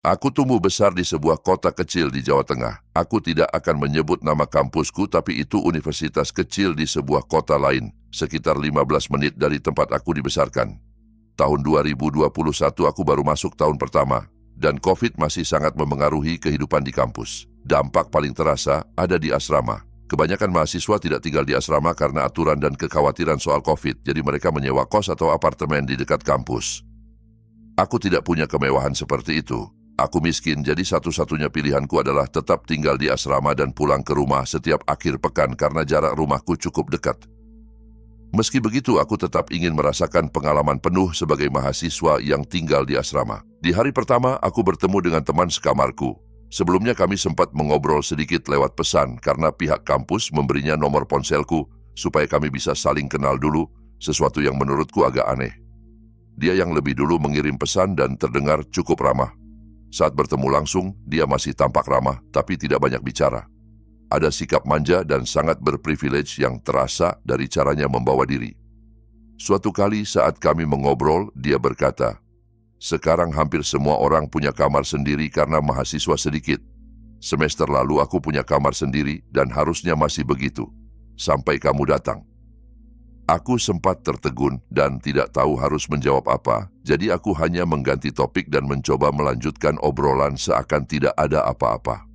Aku tumbuh besar di sebuah kota kecil di Jawa Tengah. Aku tidak akan menyebut nama kampusku, tapi itu universitas kecil di sebuah kota lain, sekitar 15 menit dari tempat aku dibesarkan. Tahun 2021 aku baru masuk tahun pertama, dan COVID masih sangat memengaruhi kehidupan di kampus. Dampak paling terasa ada di asrama. Kebanyakan mahasiswa tidak tinggal di asrama karena aturan dan kekhawatiran soal COVID, jadi mereka menyewa kos atau apartemen di dekat kampus. Aku tidak punya kemewahan seperti itu. Aku miskin, jadi satu-satunya pilihanku adalah tetap tinggal di asrama dan pulang ke rumah setiap akhir pekan karena jarak rumahku cukup dekat. Meski begitu, aku tetap ingin merasakan pengalaman penuh sebagai mahasiswa yang tinggal di asrama. Di hari pertama, aku bertemu dengan teman sekamarku. Sebelumnya kami sempat mengobrol sedikit lewat pesan karena pihak kampus memberinya nomor ponselku supaya kami bisa saling kenal dulu, sesuatu yang menurutku agak aneh. Dia yang lebih dulu mengirim pesan dan terdengar cukup ramah. Saat bertemu langsung, dia masih tampak ramah, tapi tidak banyak bicara. Ada sikap manja dan sangat berprivilege yang terasa dari caranya membawa diri. Suatu kali saat kami mengobrol, dia berkata, "Sekarang hampir semua orang punya kamar sendiri karena mahasiswa sedikit. Semester lalu aku punya kamar sendiri dan harusnya masih begitu. Sampai kamu datang." Aku sempat tertegun dan tidak tahu harus menjawab apa, jadi aku hanya mengganti topik dan mencoba melanjutkan obrolan seakan tidak ada apa-apa.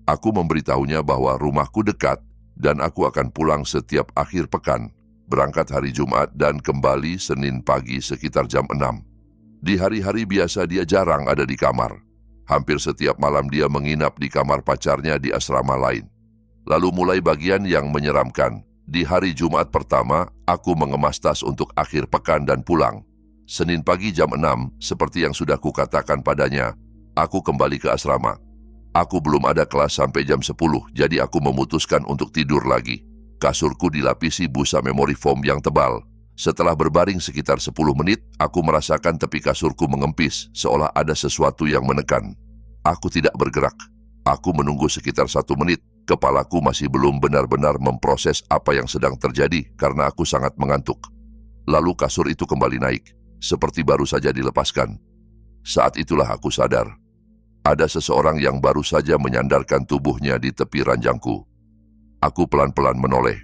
Aku memberitahunya bahwa rumahku dekat dan aku akan pulang setiap akhir pekan, berangkat hari Jumat dan kembali Senin pagi sekitar jam 6. Di hari-hari biasa dia jarang ada di kamar. Hampir setiap malam dia menginap di kamar pacarnya di asrama lain. Lalu mulai bagian yang menyeramkan. Di hari Jumat pertama, aku mengemas tas untuk akhir pekan dan pulang. Senin pagi jam 6, seperti yang sudah kukatakan padanya, aku kembali ke asrama. Aku belum ada kelas sampai jam 10, jadi aku memutuskan untuk tidur lagi. Kasurku dilapisi busa memori foam yang tebal. Setelah berbaring sekitar 10 menit, aku merasakan tepi kasurku mengempis, seolah ada sesuatu yang menekan. Aku tidak bergerak. Aku menunggu sekitar 1 menit. Kepalaku masih belum benar-benar memproses apa yang sedang terjadi karena aku sangat mengantuk. Lalu kasur itu kembali naik, seperti baru saja dilepaskan. Saat itulah aku sadar. Ada seseorang yang baru saja menyandarkan tubuhnya di tepi ranjangku. Aku pelan-pelan menoleh.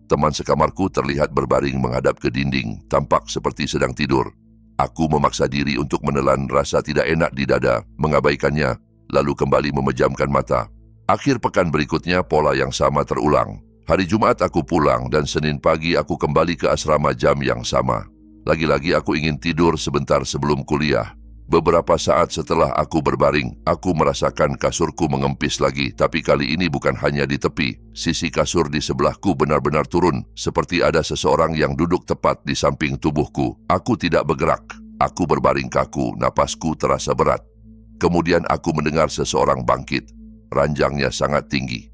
Teman sekamarku terlihat berbaring menghadap ke dinding, tampak seperti sedang tidur. Aku memaksa diri untuk menelan rasa tidak enak di dada, mengabaikannya, lalu kembali memejamkan mata. Akhir pekan berikutnya pola yang sama terulang. Hari Jumat aku pulang dan Senin pagi aku kembali ke asrama jam yang sama. Lagi-lagi aku ingin tidur sebentar sebelum kuliah. Beberapa saat setelah aku berbaring, aku merasakan kasurku mengempis lagi, tapi kali ini bukan hanya di tepi. Sisi kasur di sebelahku benar-benar turun, seperti ada seseorang yang duduk tepat di samping tubuhku. Aku tidak bergerak. Aku berbaring kaku, napasku terasa berat. Kemudian aku mendengar seseorang bangkit. Ranjangnya sangat tinggi.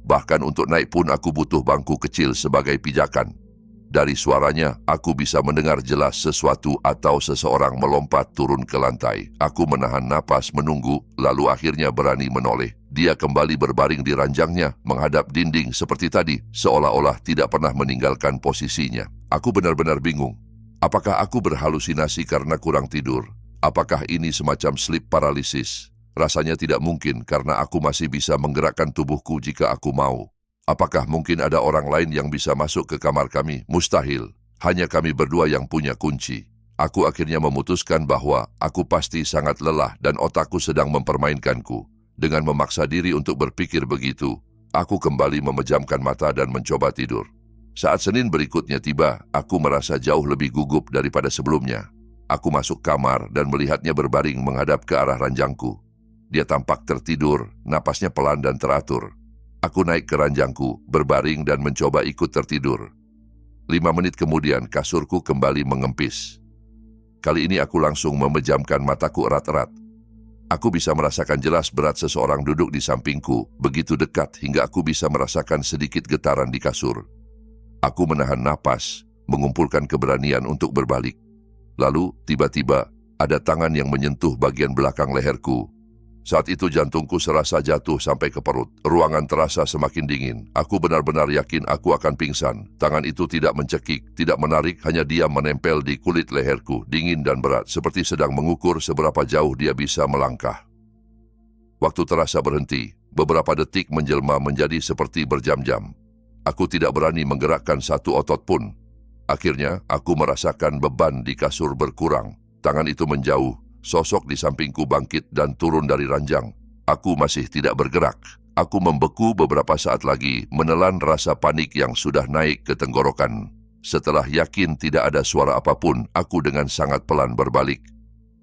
Bahkan untuk naik pun aku butuh bangku kecil sebagai pijakan. Dari suaranya, aku bisa mendengar jelas sesuatu atau seseorang melompat turun ke lantai. Aku menahan napas menunggu, lalu akhirnya berani menoleh. Dia kembali berbaring di ranjangnya, menghadap dinding seperti tadi, seolah-olah tidak pernah meninggalkan posisinya. Aku benar-benar bingung. Apakah aku berhalusinasi karena kurang tidur? Apakah ini semacam sleep paralysis? Rasanya tidak mungkin karena aku masih bisa menggerakkan tubuhku jika aku mau. Apakah mungkin ada orang lain yang bisa masuk ke kamar kami? Mustahil. Hanya kami berdua yang punya kunci. Aku akhirnya memutuskan bahwa aku pasti sangat lelah dan otakku sedang mempermainkanku. Dengan memaksa diri untuk berpikir begitu, aku kembali memejamkan mata dan mencoba tidur. Saat Senin berikutnya tiba, aku merasa jauh lebih gugup daripada sebelumnya. Aku masuk kamar dan melihatnya berbaring menghadap ke arah ranjangku. Dia tampak tertidur, napasnya pelan dan teratur. Aku naik ke ranjangku, berbaring dan mencoba ikut tertidur. 5 menit kemudian kasurku kembali mengempis. Kali ini aku langsung memejamkan mataku erat-erat. Aku bisa merasakan jelas berat seseorang duduk di sampingku, begitu dekat hingga aku bisa merasakan sedikit getaran di kasur. Aku menahan napas, mengumpulkan keberanian untuk berbalik. Lalu, tiba-tiba, ada tangan yang menyentuh bagian belakang leherku. Saat itu jantungku serasa jatuh sampai ke perut. Ruangan terasa semakin dingin. Aku benar-benar yakin aku akan pingsan. Tangan itu tidak mencekik, tidak menarik, hanya diam menempel di kulit leherku, dingin dan berat, seperti sedang mengukur seberapa jauh dia bisa melangkah. Waktu terasa berhenti. Beberapa detik menjelma menjadi seperti berjam-jam. Aku tidak berani menggerakkan satu otot pun. Akhirnya, aku merasakan beban di kasur berkurang. Tangan itu menjauh. Sosok di sampingku bangkit dan turun dari ranjang. Aku masih tidak bergerak. Aku membeku beberapa saat lagi, menelan rasa panik yang sudah naik ke tenggorokan. Setelah yakin tidak ada suara apapun, aku dengan sangat pelan berbalik.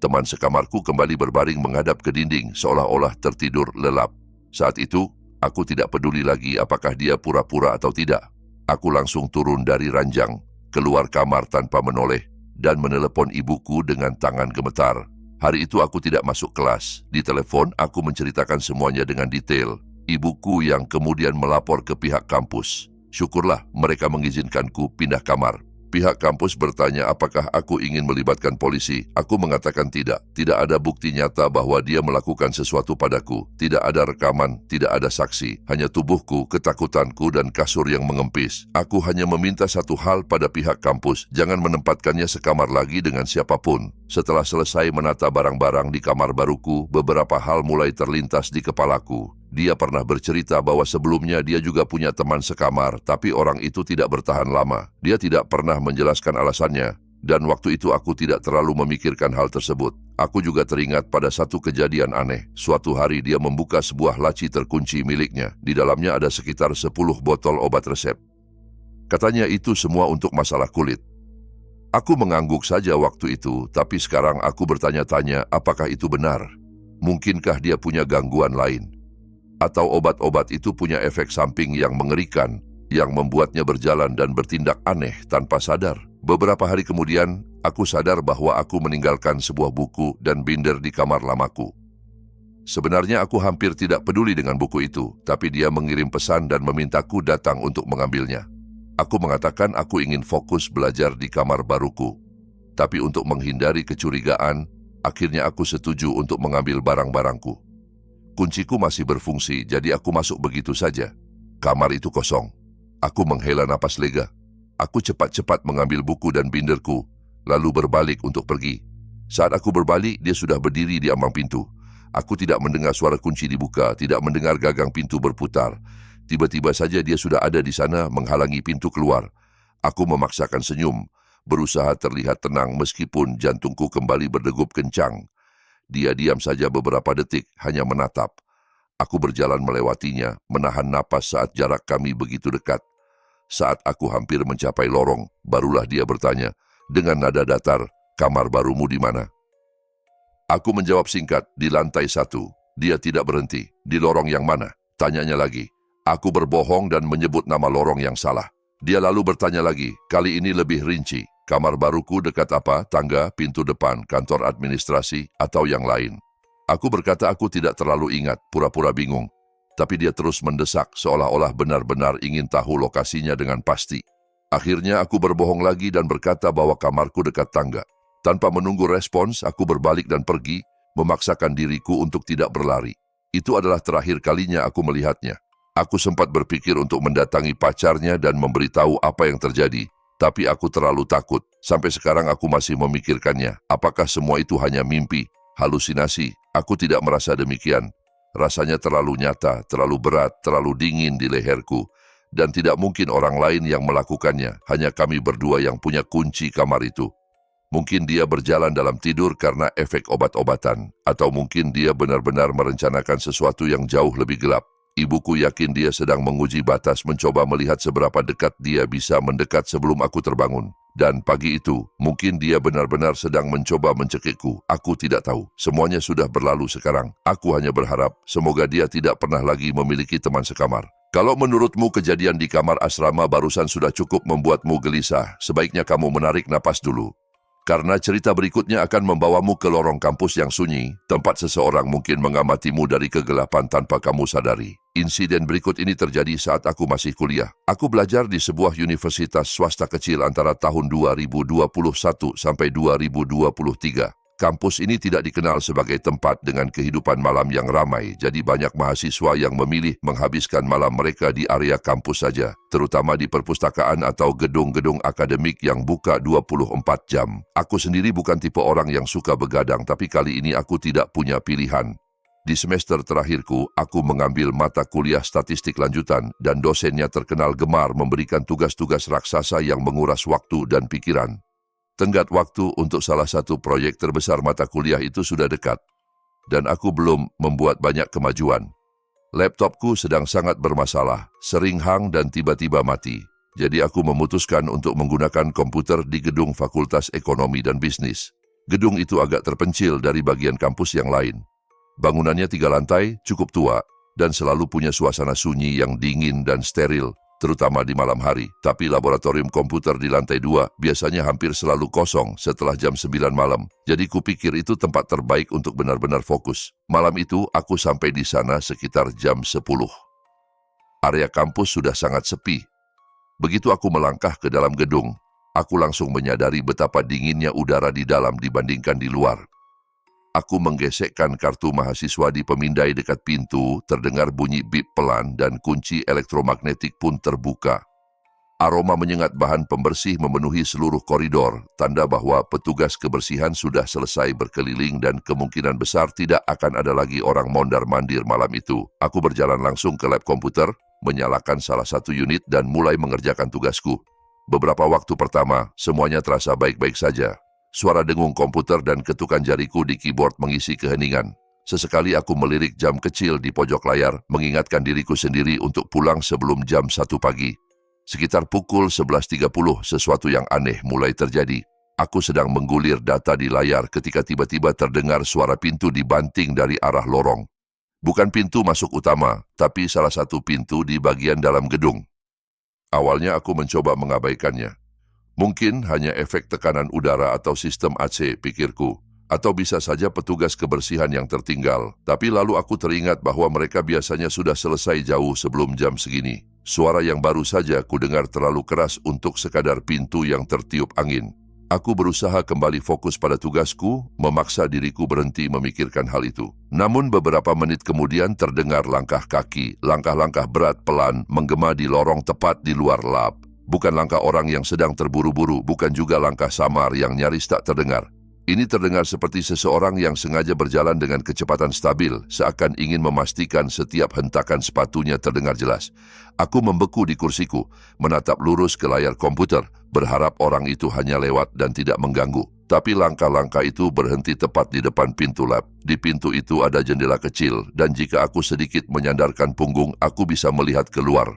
Teman sekamarku kembali berbaring menghadap ke dinding seolah-olah tertidur lelap. Saat itu, aku tidak peduli lagi apakah dia pura-pura atau tidak. Aku langsung turun dari ranjang, keluar kamar tanpa menoleh, dan menelepon ibuku dengan tangan gemetar. Hari itu aku tidak masuk kelas. Di telepon, aku menceritakan semuanya dengan detail. Ibuku yang kemudian melapor ke pihak kampus. Syukurlah mereka mengizinkanku pindah kamar. Pihak kampus bertanya apakah aku ingin melibatkan polisi. Aku mengatakan tidak. Tidak ada bukti nyata bahwa dia melakukan sesuatu padaku. Tidak ada rekaman, tidak ada saksi. Hanya tubuhku, ketakutanku, dan kasur yang mengempis. Aku hanya meminta satu hal pada pihak kampus. Jangan menempatkannya sekamar lagi dengan siapapun. Setelah selesai menata barang-barang di kamar baruku, beberapa hal mulai terlintas di kepalaku. Dia pernah bercerita bahwa sebelumnya dia juga punya teman sekamar, tapi orang itu tidak bertahan lama. Dia tidak pernah menjelaskan alasannya, dan waktu itu aku tidak terlalu memikirkan hal tersebut. Aku juga teringat pada satu kejadian aneh. Suatu hari dia membuka sebuah laci terkunci miliknya. Di dalamnya ada sekitar 10 botol obat resep. Katanya itu semua untuk masalah kulit. Aku mengangguk saja waktu itu, tapi sekarang aku bertanya-tanya apakah itu benar. Mungkinkah dia punya gangguan lain? Atau obat-obat itu punya efek samping yang mengerikan, yang membuatnya berjalan dan bertindak aneh tanpa sadar. Beberapa hari kemudian, aku sadar bahwa aku meninggalkan sebuah buku dan binder di kamar lamaku. Sebenarnya aku hampir tidak peduli dengan buku itu, tapi dia mengirim pesan dan memintaku datang untuk mengambilnya. Aku mengatakan aku ingin fokus belajar di kamar baruku. Tapi untuk menghindari kecurigaan, akhirnya aku setuju untuk mengambil barang-barangku. Kunciku masih berfungsi, jadi aku masuk begitu saja. Kamar itu kosong. Aku menghela napas lega. Aku cepat-cepat mengambil buku dan binderku, lalu berbalik untuk pergi. Saat aku berbalik, dia sudah berdiri di ambang pintu. Aku tidak mendengar suara kunci dibuka, tidak mendengar gagang pintu berputar. Tiba-tiba saja dia sudah ada di sana menghalangi pintu keluar. Aku memaksakan senyum, berusaha terlihat tenang meskipun jantungku kembali berdegup kencang. Dia diam saja beberapa detik, hanya menatap. Aku berjalan melewatinya, menahan napas saat jarak kami begitu dekat. Saat aku hampir mencapai lorong, barulah dia bertanya, dengan nada datar, "Kamar barumu di mana?" Aku menjawab singkat, "Di lantai 1. Dia tidak berhenti. "Di lorong yang mana?" Tanyanya lagi. Aku berbohong dan menyebut nama lorong yang salah. Dia lalu bertanya lagi, kali ini lebih rinci. "Kamar baruku dekat apa? Tangga, pintu depan, kantor administrasi, atau yang lain?" Aku berkata aku tidak terlalu ingat, pura-pura bingung. Tapi dia terus mendesak, seolah-olah benar-benar ingin tahu lokasinya dengan pasti. Akhirnya aku berbohong lagi dan berkata bahwa kamarku dekat tangga. Tanpa menunggu respons, aku berbalik dan pergi, memaksakan diriku untuk tidak berlari. Itu adalah terakhir kalinya aku melihatnya. Aku sempat berpikir untuk mendatangi pacarnya dan memberitahu apa yang terjadi. Tapi aku terlalu takut. Sampai sekarang aku masih memikirkannya. Apakah semua itu hanya mimpi, halusinasi? Aku tidak merasa demikian. Rasanya terlalu nyata, terlalu berat, terlalu dingin di leherku. Dan tidak mungkin orang lain yang melakukannya. Hanya kami berdua yang punya kunci kamar itu. Mungkin dia berjalan dalam tidur karena efek obat-obatan. Atau mungkin dia benar-benar merencanakan sesuatu yang jauh lebih gelap. Ibuku yakin dia sedang menguji batas mencoba melihat seberapa dekat dia bisa mendekat sebelum aku terbangun. Dan pagi itu, mungkin dia benar-benar sedang mencoba mencekikku. Aku tidak tahu. Semuanya sudah berlalu sekarang. Aku hanya berharap semoga dia tidak pernah lagi memiliki teman sekamar. Kalau menurutmu kejadian di kamar asrama barusan sudah cukup membuatmu gelisah, sebaiknya kamu menarik napas dulu. Karena cerita berikutnya akan membawamu ke lorong kampus yang sunyi, tempat seseorang mungkin mengamatimu dari kegelapan tanpa kamu sadari. Insiden berikut ini terjadi saat aku masih kuliah. Aku belajar di sebuah universitas swasta kecil antara tahun 2021 sampai 2023. Kampus ini tidak dikenal sebagai tempat dengan kehidupan malam yang ramai, jadi banyak mahasiswa yang memilih menghabiskan malam mereka di area kampus saja, terutama di perpustakaan atau gedung-gedung akademik yang buka 24 jam. Aku sendiri bukan tipe orang yang suka begadang, tapi kali ini aku tidak punya pilihan. Di semester terakhirku, aku mengambil mata kuliah statistik lanjutan dan dosennya terkenal gemar memberikan tugas-tugas raksasa yang menguras waktu dan pikiran. Tenggat waktu untuk salah satu proyek terbesar mata kuliah itu sudah dekat, dan aku belum membuat banyak kemajuan. Laptopku sedang sangat bermasalah, sering hang dan tiba-tiba mati. Jadi aku memutuskan untuk menggunakan komputer di gedung Fakultas Ekonomi dan Bisnis. Gedung itu agak terpencil dari bagian kampus yang lain. Bangunannya 3 lantai, cukup tua, dan selalu punya suasana sunyi yang dingin dan steril, terutama di malam hari. Tapi laboratorium komputer di lantai 2 biasanya hampir selalu kosong setelah jam 9 malam. Jadi kupikir itu tempat terbaik untuk benar-benar fokus. Malam itu aku sampai di sana sekitar jam 10. Area kampus sudah sangat sepi. Begitu aku melangkah ke dalam gedung, aku langsung menyadari betapa dinginnya udara di dalam dibandingkan di luar. Aku menggesekkan kartu mahasiswa di pemindai dekat pintu, terdengar bunyi bip pelan dan kunci elektromagnetik pun terbuka. Aroma menyengat bahan pembersih memenuhi seluruh koridor, tanda bahwa petugas kebersihan sudah selesai berkeliling dan kemungkinan besar tidak akan ada lagi orang mondar-mandir malam itu. Aku berjalan langsung ke lab komputer, menyalakan salah satu unit dan mulai mengerjakan tugasku. Beberapa waktu pertama, semuanya terasa baik-baik saja. Suara dengung komputer dan ketukan jariku di keyboard mengisi keheningan. Sesekali aku melirik jam kecil di pojok layar, mengingatkan diriku sendiri untuk pulang sebelum jam 1 pagi. Sekitar pukul 11.30, sesuatu yang aneh mulai terjadi. Aku sedang menggulir data di layar ketika tiba-tiba terdengar suara pintu dibanting dari arah lorong. Bukan pintu masuk utama, tapi salah satu pintu di bagian dalam gedung. Awalnya aku mencoba mengabaikannya. Mungkin hanya efek tekanan udara atau sistem AC, pikirku. Atau bisa saja petugas kebersihan yang tertinggal. Tapi lalu aku teringat bahwa mereka biasanya sudah selesai jauh sebelum jam segini. Suara yang baru saja kudengar terlalu keras untuk sekadar pintu yang tertiup angin. Aku berusaha kembali fokus pada tugasku, memaksa diriku berhenti memikirkan hal itu. Namun beberapa menit kemudian terdengar langkah kaki, langkah-langkah berat pelan menggema di lorong tepat di luar lab. Bukan langkah orang yang sedang terburu-buru, bukan juga langkah samar yang nyaris tak terdengar. Ini terdengar seperti seseorang yang sengaja berjalan dengan kecepatan stabil, seakan ingin memastikan setiap hentakan sepatunya terdengar jelas. Aku membeku di kursiku, menatap lurus ke layar komputer, berharap orang itu hanya lewat dan tidak mengganggu. Tapi langkah-langkah itu berhenti tepat di depan pintu lab. Di pintu itu ada jendela kecil, dan jika aku sedikit menyandarkan punggung, aku bisa melihat keluar.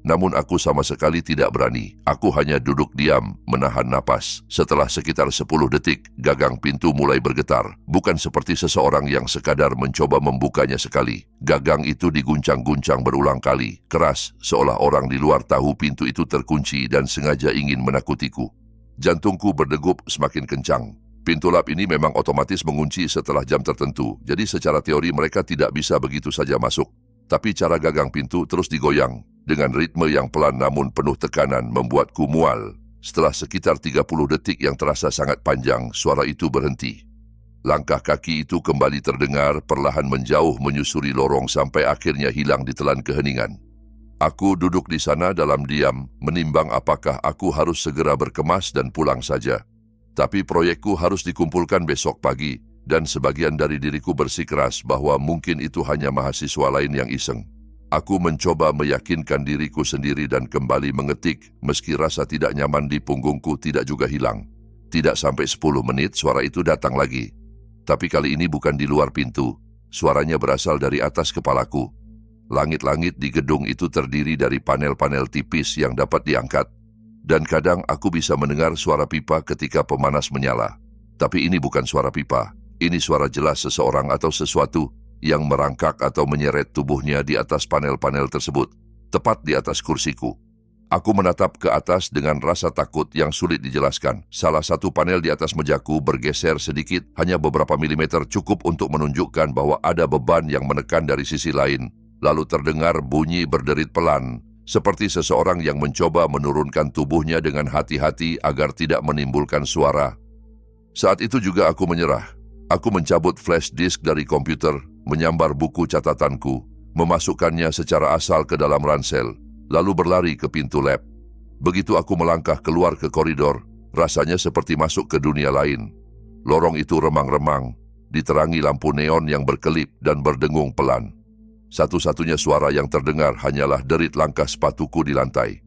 Namun aku sama sekali tidak berani. Aku hanya duduk diam, menahan napas. Setelah sekitar 10 detik, gagang pintu mulai bergetar. Bukan seperti seseorang yang sekadar mencoba membukanya sekali. Gagang itu diguncang-guncang berulang kali. Keras, seolah orang di luar tahu pintu itu terkunci dan sengaja ingin menakutiku. Jantungku berdegup semakin kencang. Pintu lab ini memang otomatis mengunci setelah jam tertentu. Jadi secara teori mereka tidak bisa begitu saja masuk. Tapi cara gagang pintu terus digoyang. Dengan ritme yang pelan namun penuh tekanan membuatku mual. Setelah sekitar 30 detik yang terasa sangat panjang, suara itu berhenti. Langkah kaki itu kembali terdengar, perlahan menjauh menyusuri lorong sampai akhirnya hilang di telan keheningan. Aku duduk di sana dalam diam, menimbang apakah aku harus segera berkemas dan pulang saja. Tapi proyekku harus dikumpulkan besok pagi, dan sebagian dari diriku bersikeras bahwa mungkin itu hanya mahasiswa lain yang iseng. Aku mencoba meyakinkan diriku sendiri dan kembali mengetik, meski rasa tidak nyaman di punggungku tidak juga hilang. Tidak sampai 10 menit suara itu datang lagi. Tapi kali ini bukan di luar pintu. Suaranya berasal dari atas kepalaku. Langit-langit di gedung itu terdiri dari panel-panel tipis yang dapat diangkat. Dan kadang aku bisa mendengar suara pipa ketika pemanas menyala. Tapi ini bukan suara pipa. Ini suara jelas seseorang atau sesuatu yang merangkak atau menyeret tubuhnya di atas panel-panel tersebut, tepat di atas kursiku. Aku menatap ke atas dengan rasa takut yang sulit dijelaskan. Salah satu panel di atas mejaku bergeser sedikit, hanya beberapa milimeter cukup untuk menunjukkan bahwa ada beban yang menekan dari sisi lain. Lalu terdengar bunyi berderit pelan, seperti seseorang yang mencoba menurunkan tubuhnya dengan hati-hati agar tidak menimbulkan suara. Saat itu juga aku menyerah. Aku mencabut flash disk dari komputer, menyambar buku catatanku, memasukkannya secara asal ke dalam ransel, lalu berlari ke pintu lab. Begitu aku melangkah keluar ke koridor, rasanya seperti masuk ke dunia lain. Lorong itu remang-remang, diterangi lampu neon yang berkelip dan berdengung pelan. Satu-satunya suara yang terdengar hanyalah derit langkah sepatuku di lantai.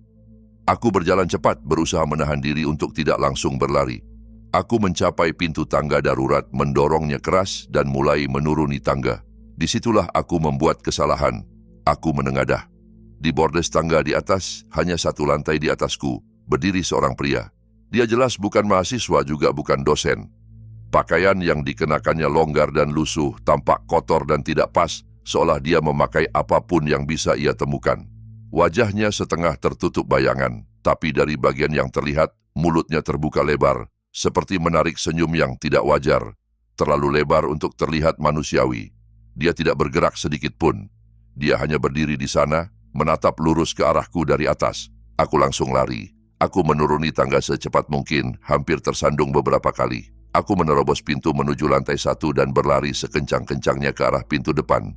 Aku berjalan cepat, berusaha menahan diri untuk tidak langsung berlari. Aku mencapai pintu tangga darurat, mendorongnya keras dan mulai menuruni tangga. Disitulah aku membuat kesalahan. Aku menengadah. Di bordes tangga di atas, hanya satu lantai di atasku, berdiri seorang pria. Dia jelas bukan mahasiswa, juga bukan dosen. Pakaian yang dikenakannya longgar dan lusuh, tampak kotor dan tidak pas, seolah dia memakai apapun yang bisa ia temukan. Wajahnya setengah tertutup bayangan, tapi dari bagian yang terlihat, mulutnya terbuka lebar, seperti menarik senyum yang tidak wajar, terlalu lebar untuk terlihat manusiawi. Dia tidak bergerak sedikit pun. Dia hanya berdiri di sana, menatap lurus ke arahku dari atas. Aku langsung lari. Aku menuruni tangga secepat mungkin, hampir tersandung beberapa kali. Aku menerobos pintu menuju lantai 1 dan berlari sekencang-kencangnya ke arah pintu depan.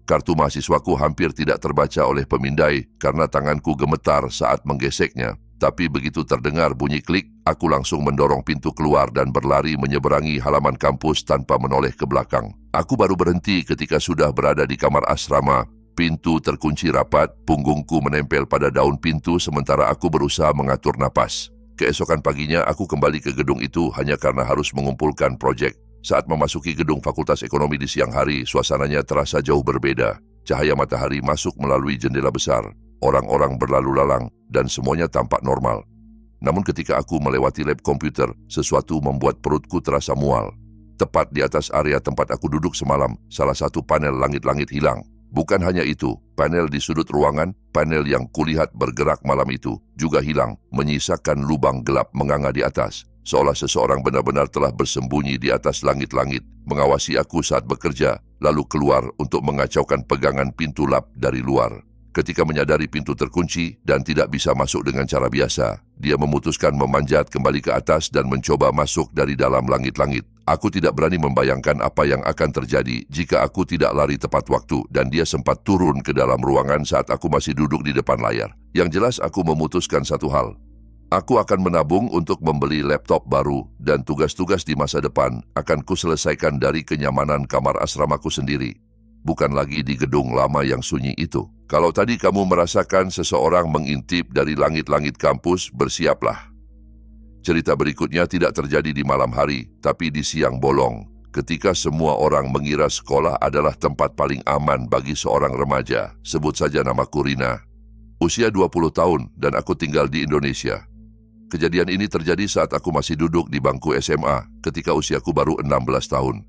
Kartu mahasiswaku hampir tidak terbaca oleh pemindai karena tanganku gemetar saat menggeseknya. Tapi begitu terdengar bunyi klik, aku langsung mendorong pintu keluar dan berlari menyeberangi halaman kampus tanpa menoleh ke belakang. Aku baru berhenti ketika sudah berada di kamar asrama. Pintu terkunci rapat, punggungku menempel pada daun pintu sementara aku berusaha mengatur napas. Keesokan paginya aku kembali ke gedung itu hanya karena harus mengumpulkan proyek. Saat memasuki gedung Fakultas Ekonomi di siang hari, suasananya terasa jauh berbeda. Cahaya matahari masuk melalui jendela besar. Orang-orang berlalu lalang dan semuanya tampak normal. Namun ketika aku melewati lab komputer, sesuatu membuat perutku terasa mual. Tepat di atas area tempat aku duduk semalam, salah satu panel langit-langit hilang. Bukan hanya itu, panel di sudut ruangan, panel yang kulihat bergerak malam itu, juga hilang, menyisakan lubang gelap menganga di atas. Seolah seseorang benar-benar telah bersembunyi di atas langit-langit, mengawasi aku saat bekerja, lalu keluar untuk mengacaukan pegangan pintu lab dari luar. Ketika menyadari pintu terkunci dan tidak bisa masuk dengan cara biasa, dia memutuskan memanjat kembali ke atas dan mencoba masuk dari dalam langit-langit. Aku tidak berani membayangkan apa yang akan terjadi jika aku tidak lari tepat waktu dan dia sempat turun ke dalam ruangan saat aku masih duduk di depan layar. Yang jelas aku memutuskan satu hal. Aku akan menabung untuk membeli laptop baru dan tugas-tugas di masa depan akan kuselesaikan dari kenyamanan kamar asramaku sendiri. Bukan lagi di gedung lama yang sunyi itu. Kalau tadi kamu merasakan seseorang mengintip dari langit-langit kampus, bersiaplah. Cerita berikutnya tidak terjadi di malam hari, tapi di siang bolong, ketika semua orang mengira sekolah adalah tempat paling aman bagi seorang remaja. Sebut saja namaku Rina. Usia 20 tahun dan aku tinggal di Indonesia. Kejadian ini terjadi saat aku masih duduk di bangku SMA, ketika usiaku baru 16 tahun.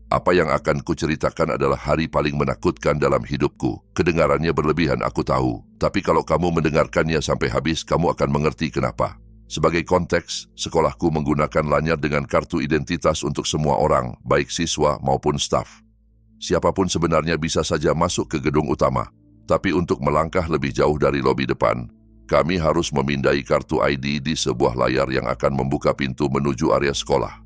Apa yang akan kuceritakan adalah hari paling menakutkan dalam hidupku. Kedengarannya berlebihan, aku tahu. Tapi kalau kamu mendengarkannya sampai habis, kamu akan mengerti kenapa. Sebagai konteks, sekolahku menggunakan lanyar dengan kartu identitas untuk semua orang, baik siswa maupun staf. Siapapun sebenarnya bisa saja masuk ke gedung utama. Tapi untuk melangkah lebih jauh dari lobi depan, kami harus memindai kartu ID di sebuah layar yang akan membuka pintu menuju area sekolah.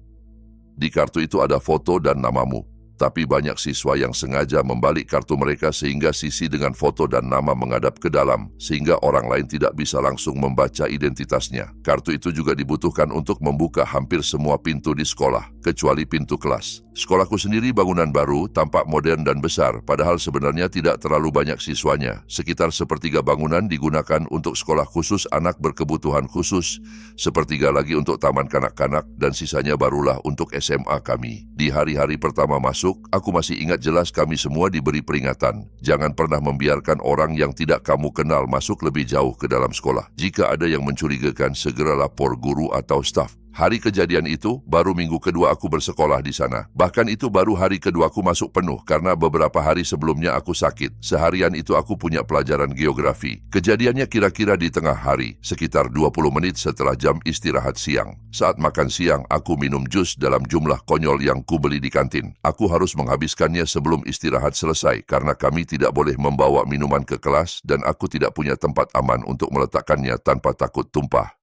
Di kartu itu ada foto dan namamu, tapi banyak siswa yang sengaja membalik kartu mereka sehingga sisi dengan foto dan nama menghadap ke dalam, sehingga orang lain tidak bisa langsung membaca identitasnya. Kartu itu juga dibutuhkan untuk membuka hampir semua pintu di sekolah, kecuali pintu kelas. Sekolahku sendiri bangunan baru, tampak modern dan besar, padahal sebenarnya tidak terlalu banyak siswanya. Sekitar sepertiga bangunan digunakan untuk sekolah khusus anak berkebutuhan khusus, sepertiga lagi untuk taman kanak-kanak, dan sisanya barulah untuk SMA kami. Di hari-hari pertama masuk, aku masih ingat jelas kami semua diberi peringatan. Jangan pernah membiarkan orang yang tidak kamu kenal masuk lebih jauh ke dalam sekolah. Jika ada yang mencurigakan, segera lapor guru atau staf. Hari kejadian itu, baru minggu kedua aku bersekolah di sana. Bahkan itu baru hari kedua aku masuk penuh karena beberapa hari sebelumnya aku sakit. Seharian itu aku punya pelajaran geografi. Kejadiannya kira-kira di tengah hari, sekitar 20 menit setelah jam istirahat siang. Saat makan siang, aku minum jus dalam jumlah konyol yang kubeli di kantin. Aku harus menghabiskannya sebelum istirahat selesai karena kami tidak boleh membawa minuman ke kelas dan aku tidak punya tempat aman untuk meletakkannya tanpa takut tumpah.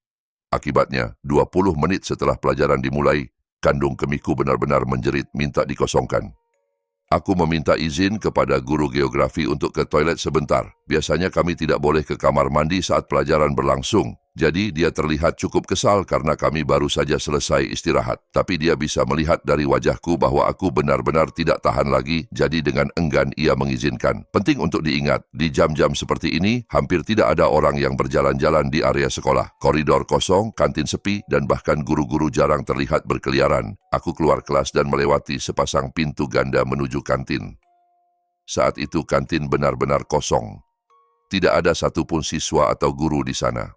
Akibatnya, 20 menit setelah pelajaran dimulai, kandung kemihku benar-benar menjerit minta dikosongkan. Aku meminta izin kepada guru geografi untuk ke toilet sebentar. Biasanya kami tidak boleh ke kamar mandi saat pelajaran berlangsung, Jadi dia terlihat cukup kesal karena kami baru saja selesai istirahat. Tapi dia bisa melihat dari wajahku bahwa aku benar-benar tidak tahan lagi, jadi dengan enggan ia mengizinkan. Penting untuk diingat, di jam-jam seperti ini, hampir tidak ada orang yang berjalan-jalan di area sekolah. Koridor kosong, kantin sepi, dan bahkan guru-guru jarang terlihat berkeliaran. Aku keluar kelas dan melewati sepasang pintu ganda menuju kantin. Saat itu kantin benar-benar kosong. Tidak ada satupun siswa atau guru di sana.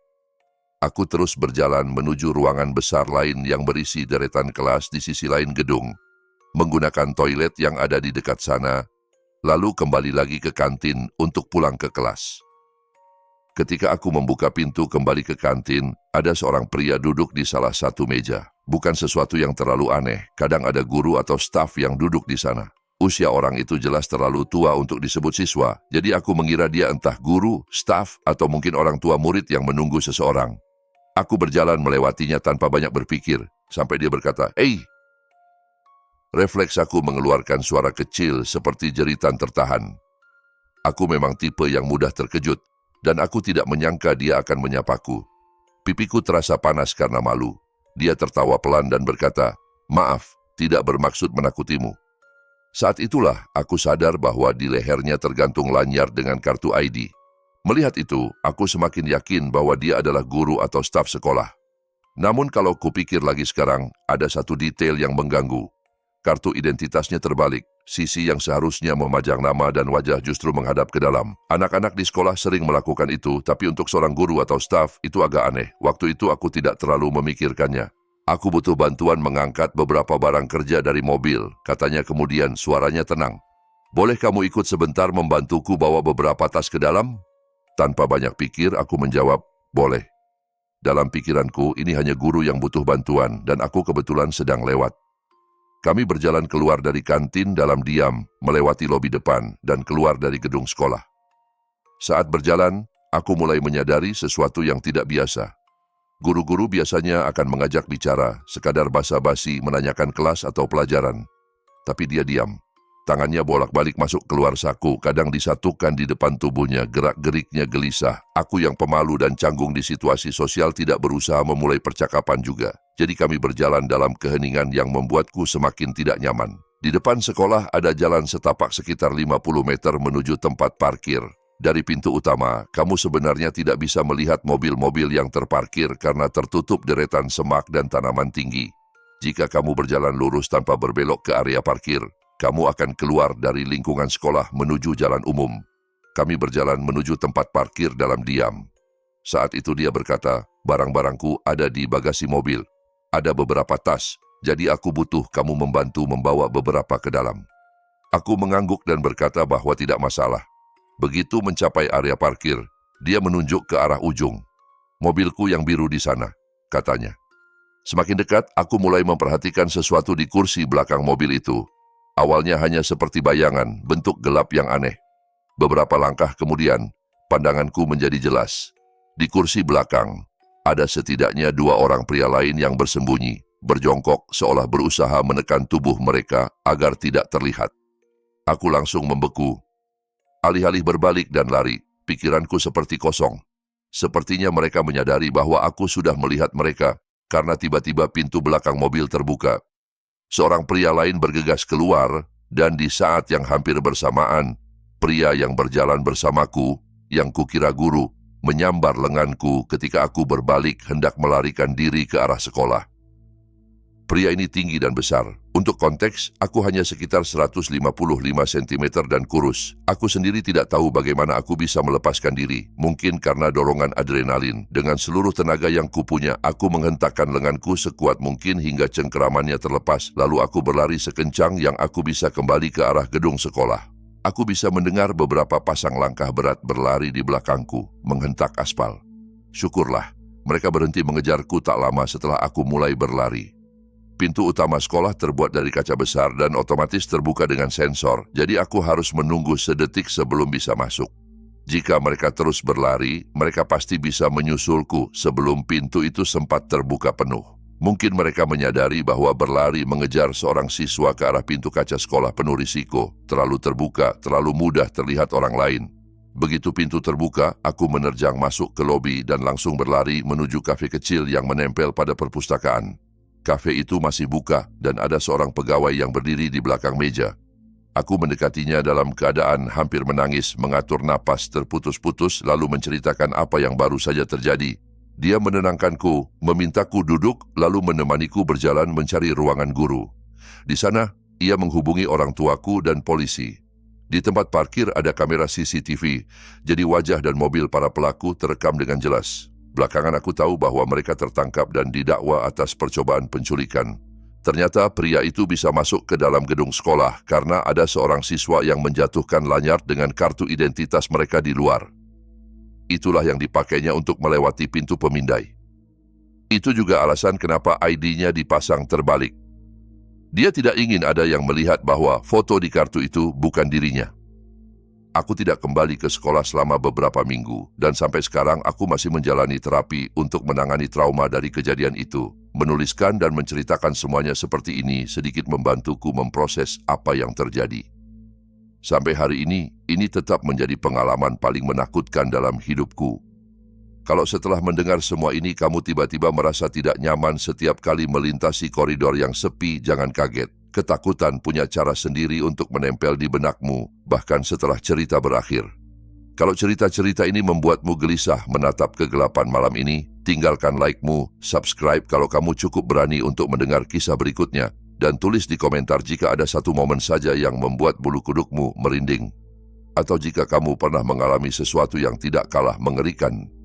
Aku terus berjalan menuju ruangan besar lain yang berisi deretan kelas di sisi lain gedung, menggunakan toilet yang ada di dekat sana, lalu kembali lagi ke kantin untuk pulang ke kelas. Ketika aku membuka pintu kembali ke kantin, ada seorang pria duduk di salah satu meja. Bukan sesuatu yang terlalu aneh, kadang ada guru atau staf yang duduk di sana. Usia orang itu jelas terlalu tua untuk disebut siswa, jadi aku mengira dia entah guru, staf, atau mungkin orang tua murid yang menunggu seseorang. Aku berjalan melewatinya tanpa banyak berpikir, sampai dia berkata, "Hei!" Refleks aku mengeluarkan suara kecil seperti jeritan tertahan. Aku memang tipe yang mudah terkejut, dan aku tidak menyangka dia akan menyapaku. Pipiku terasa panas karena malu. Dia tertawa pelan dan berkata, "Maaf, tidak bermaksud menakutimu." Saat itulah aku sadar bahwa di lehernya tergantung lanyar dengan kartu ID. Melihat itu, aku semakin yakin bahwa dia adalah guru atau staf sekolah. Namun kalau kupikir lagi sekarang, ada satu detail yang mengganggu. Kartu identitasnya terbalik, sisi yang seharusnya memajang nama dan wajah justru menghadap ke dalam. Anak-anak di sekolah sering melakukan itu, tapi untuk seorang guru atau staf, itu agak aneh. Waktu itu aku tidak terlalu memikirkannya. Aku butuh bantuan mengangkat beberapa barang kerja dari mobil, katanya kemudian suaranya tenang. "Boleh kamu ikut sebentar membantuku bawa beberapa tas ke dalam?" Tanpa banyak pikir, aku menjawab, "Boleh." Dalam pikiranku, ini hanya guru yang butuh bantuan, dan aku kebetulan sedang lewat. Kami berjalan keluar dari kantin dalam diam, melewati lobi depan, dan keluar dari gedung sekolah. Saat berjalan, aku mulai menyadari sesuatu yang tidak biasa. Guru-guru biasanya akan mengajak bicara, sekadar basa-basi menanyakan kelas atau pelajaran. Tapi dia diam. Tangannya bolak-balik masuk keluar saku, kadang disatukan di depan tubuhnya, gerak-geriknya gelisah. Aku yang pemalu dan canggung di situasi sosial tidak berusaha memulai percakapan juga. Jadi kami berjalan dalam keheningan yang membuatku semakin tidak nyaman. Di depan sekolah ada jalan setapak sekitar 50 meter menuju tempat parkir. Dari pintu utama, kamu sebenarnya tidak bisa melihat mobil-mobil yang terparkir karena tertutup deretan semak dan tanaman tinggi. Jika kamu berjalan lurus tanpa berbelok ke area parkir, kamu akan keluar dari lingkungan sekolah menuju jalan umum. Kami berjalan menuju tempat parkir dalam diam. Saat itu dia berkata, "Barang-barangku ada di bagasi mobil. Ada beberapa tas, jadi aku butuh kamu membantu membawa beberapa ke dalam." Aku mengangguk dan berkata bahwa tidak masalah. Begitu mencapai area parkir, dia menunjuk ke arah ujung. "Mobilku yang biru di sana," katanya. Semakin dekat, aku mulai memperhatikan sesuatu di kursi belakang mobil itu. Awalnya hanya seperti bayangan, bentuk gelap yang aneh. Beberapa langkah kemudian, pandanganku menjadi jelas. Di kursi belakang, ada setidaknya 2 orang pria lain yang bersembunyi, berjongkok seolah berusaha menekan tubuh mereka agar tidak terlihat. Aku langsung membeku. Alih-alih berbalik dan lari, pikiranku seperti kosong. Sepertinya mereka menyadari bahwa aku sudah melihat mereka, karena tiba-tiba pintu belakang mobil terbuka. Seorang pria lain bergegas keluar, dan di saat yang hampir bersamaan, pria yang berjalan bersamaku, yang kukira guru, menyambar lenganku ketika aku berbalik hendak melarikan diri ke arah sekolah. Pria ini tinggi dan besar. Untuk konteks, aku hanya sekitar 155 cm dan kurus. Aku sendiri tidak tahu bagaimana aku bisa melepaskan diri. Mungkin karena dorongan adrenalin. Dengan seluruh tenaga yang kupunya, aku menghentakkan lenganku sekuat mungkin hingga cengkeramannya terlepas. Lalu aku berlari sekencang yang aku bisa kembali ke arah gedung sekolah. Aku bisa mendengar beberapa pasang langkah berat berlari di belakangku, menghentak aspal. Syukurlah, mereka berhenti mengejarku tak lama setelah aku mulai berlari. Pintu utama sekolah terbuat dari kaca besar dan otomatis terbuka dengan sensor, jadi aku harus menunggu sedetik sebelum bisa masuk. Jika mereka terus berlari, mereka pasti bisa menyusulku sebelum pintu itu sempat terbuka penuh. Mungkin mereka menyadari bahwa berlari mengejar seorang siswa ke arah pintu kaca sekolah penuh risiko, terlalu terbuka, terlalu mudah terlihat orang lain. Begitu pintu terbuka, aku menerjang masuk ke lobi dan langsung berlari menuju kafe kecil yang menempel pada perpustakaan. Kafe itu masih buka dan ada seorang pegawai yang berdiri di belakang meja. Aku mendekatinya dalam keadaan hampir menangis, mengatur napas terputus-putus lalu menceritakan apa yang baru saja terjadi. Dia menenangkanku, memintaku duduk lalu menemaniku berjalan mencari ruangan guru. Di sana, ia menghubungi orang tuaku dan polisi. Di tempat parkir ada kamera CCTV, jadi wajah dan mobil para pelaku terekam dengan jelas. Belakangan aku tahu bahwa mereka tertangkap dan didakwa atas percobaan penculikan. Ternyata pria itu bisa masuk ke dalam gedung sekolah karena ada seorang siswa yang menjatuhkan lanyard dengan kartu identitas mereka di luar. Itulah yang dipakainya untuk melewati pintu pemindai. Itu juga alasan kenapa ID-nya dipasang terbalik. Dia tidak ingin ada yang melihat bahwa foto di kartu itu bukan dirinya. Aku tidak kembali ke sekolah selama beberapa minggu, dan sampai sekarang aku masih menjalani terapi untuk menangani trauma dari kejadian itu. Menuliskan dan menceritakan semuanya seperti ini sedikit membantuku memproses apa yang terjadi. Sampai hari ini tetap menjadi pengalaman paling menakutkan dalam hidupku. Kalau setelah mendengar semua ini kamu tiba-tiba merasa tidak nyaman setiap kali melintasi koridor yang sepi, jangan kaget. Ketakutan punya cara sendiri untuk menempel di benakmu, bahkan setelah cerita berakhir. Kalau cerita-cerita ini membuatmu gelisah menatap kegelapan malam ini, tinggalkan like-mu, subscribe kalau kamu cukup berani untuk mendengar kisah berikutnya, dan tulis di komentar jika ada satu momen saja yang membuat bulu kudukmu merinding. Atau jika kamu pernah mengalami sesuatu yang tidak kalah mengerikan.